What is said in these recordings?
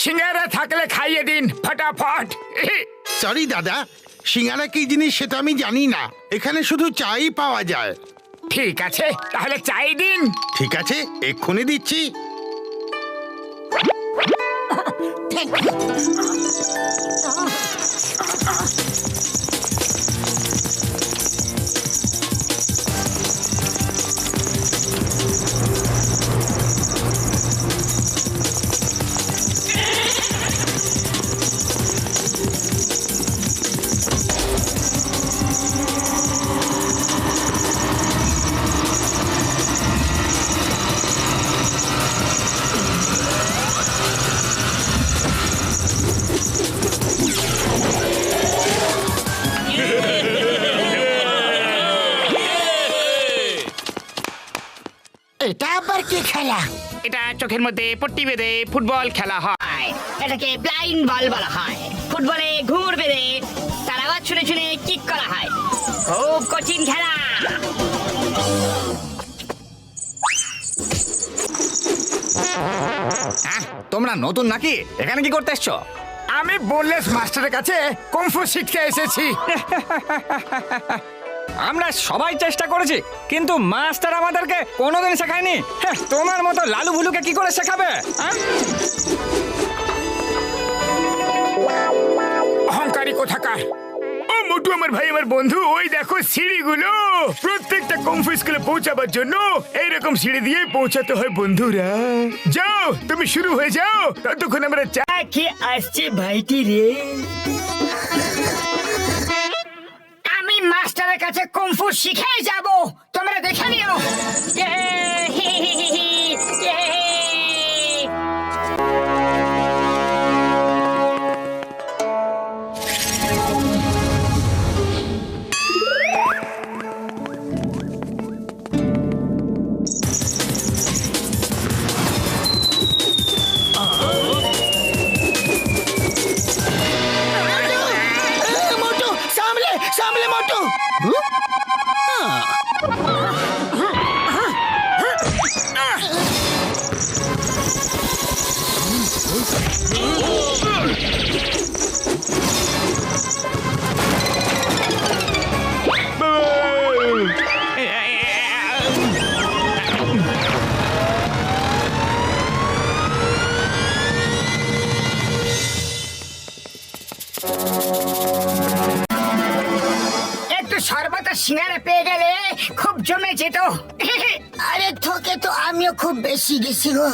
সিঙ্গারা থাকলে খাইয়ে দিন ফটাফট। সরি দাদা, সিঙ্গারা কি জিনিস সেটা আমি জানি না। এখানে শুধু চাই পাওয়া যায়। ঠিক আছে, তাহলে চাই দিন। ঠিক আছে, এক্ষুনি দিচ্ছি। এটা আবার কি খেলা? এটা চোখের মধ্যে পট্টি বেঁধে ফুটবল খেলা হয়। এটাকে ব্লাইন্ড বল বলা হয়। ফুটবলে ঘুর বেঁধে তার আওয়াজ শুনে শুনে কিক করা হয়। খুব কঠিন খেলা। তোমরা নতুন নাকি? এখানে কি করতে এসছো? আমি বোনলেস মাস্টারের কাছে কুংফু শিখতে এসেছি। আমরা সবাই চেষ্টা করেছি, কিন্তু মাস্টার আমাদেরকে কোনোদিন শেখায়নি। তোমার মতো লালু ভুলুকে কি করে শেখাবে? অহংকারী কোথাকার। ও মোটু আমার ভাই, আমার বন্ধু, ওই দেখো সিঁড়িগুলো। প্রত্যেকটা কুংফু স্কুলে পৌঁছাবার জন্য এইরকম সিঁড়ি দিয়ে পৌঁছাতে হয় বন্ধুরা। যাও, তুমি শুরু হয়ে যাও, ততক্ষণ আমরা চা খেয়ে আসছি ভাইটি রে। আমি মাস্টারের কাছে কুংফু শিখে যাব, তোমরা দেখে নিও। মোটু সামলে সামলে মোটু। একটু শরবত আর সিঙ্গারা পেয়ে গেলে খুব জমে যেত। আরে থকে তো আমিও খুব বেশি গেছি গো।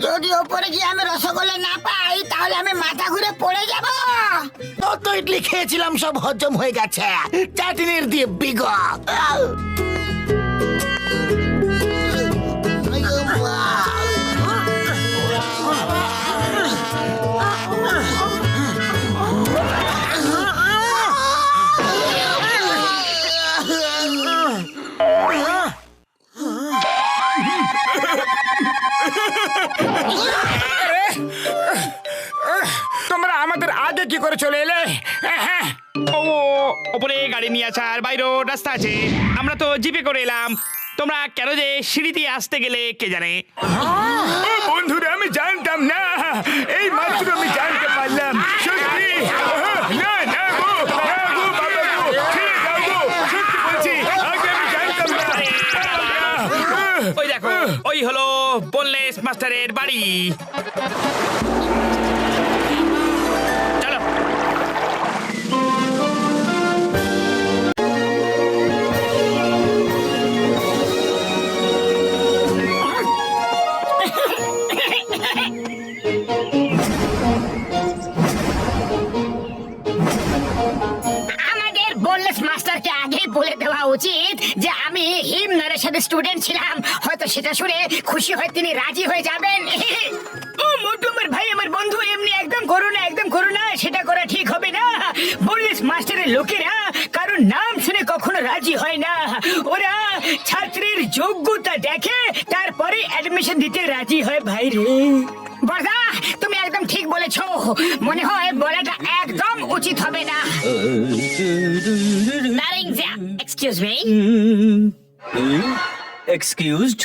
যদি ওপরে গিয়ে আমি রসগোল্লা না পাই তাহলে আমি মাথা ঘুরে পড়ে যাব। কত ইডলি খেয়েছিলাম, সব হজম হয়ে গেছে চাটনির দিয়ে বিগ। তোমরা আমাদের আগে কি করে চলে এলে? ও ওপরে গাড়ি নিয়ে আসার বাইরেও রাস্তা আছে। আমরা তো জিপে করে এলাম। তোমরা কেন যে সিঁড়ি দিয়ে আসতে গেলে কে জানে। ও বন্ধুরা, আমি জানতাম না, এই মাত্র আমি জানতে পারলাম। সত্যি না না গো, না গো বাবা গো, ছেড়ে দাও গো, সত্যি বলছি, আগে আমি জানতাম না। ওই দেখো, ওই হলো বোনলেস মাস্টারের বাড়ি। চলো। আমাদের বোনলেস মাস্টারকে আগেই বলে দেওয়া উচিত যে আমি হিম নারেশের স্টুডেন্ট ছিলাম। হয়তো সেটা শুনে খুশি হয়ে তিনি রাজি হয়ে যাবেন। ও মোটু আমার ভাই, আমার বন্ধু, এমনি একদম করো না, একদম করো না, সেটা করা ঠিক হবে না। বোনলেস মাস্টারের লোকেরা কারণ নাম শুনে কখনো রাজি হয় না। ওরা ছাত্রের যোগ্যতা দেখে তারপরে অ্যাডমিশন দিতে রাজি হয় ভাই রে। বড়দা, তুমি একদম ঠিক বলেছো। মনে হয় বলাটা একদম উচিত হবে না। নারিংজা, এক্সকিউজ মি। Excused?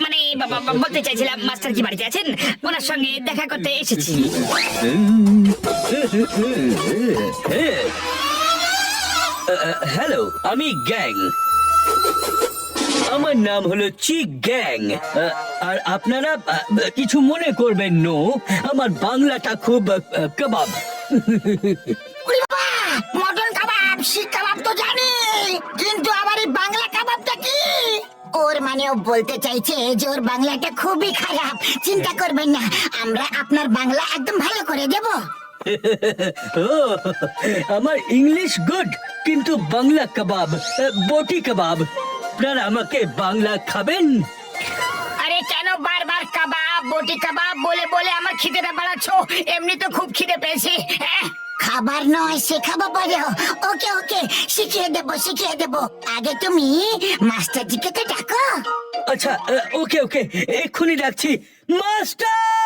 মানে বলতে চাইছিলাম মাস্টার কি বাড়িতে আছেন, ওনার সঙ্গে দেখা করতে এসেছি। হ্যালো, আমি গ্যাং। আমার নাম হলো চিক গ্যাং। আর আপনারা কিছু মনে করবেন নো, আমার বাংলাটা খুব কাবাব। ওরে বাবা, মটন কাবাব শিক কাবাব তো জানি, কিন্তু আবার এই বাংলা কাবাবটা কি? ওর মানে ও বলতে চাইছে যে ওর বাংলাটা খুবই খারাপ। চিন্তা করবেন না, আমরা আপনার বাংলা একদম ভালো করে দেব। ও, আমার ইংলিশ গুড, কিন্তু বাংলা কাবাব, বটি কাবাব। আপনারা আমাকে বাংলা খাবেন? আরে কেন বারবার কাবাব বটি কাবাব বলে বলে আমার খিদেটা বাড়াচ্ছ? এমনি তো খুব খিদে পেয়েছে। খাবার নয়, শেখাবো বলো। ওকে ওকে, শিখিয়ে দেবো। আগে তুমি মাস্টারজিকে তো ডাকো। আচ্ছা, ওকে ওকে, এক্ষুনি ডাকছি। মাস্টার!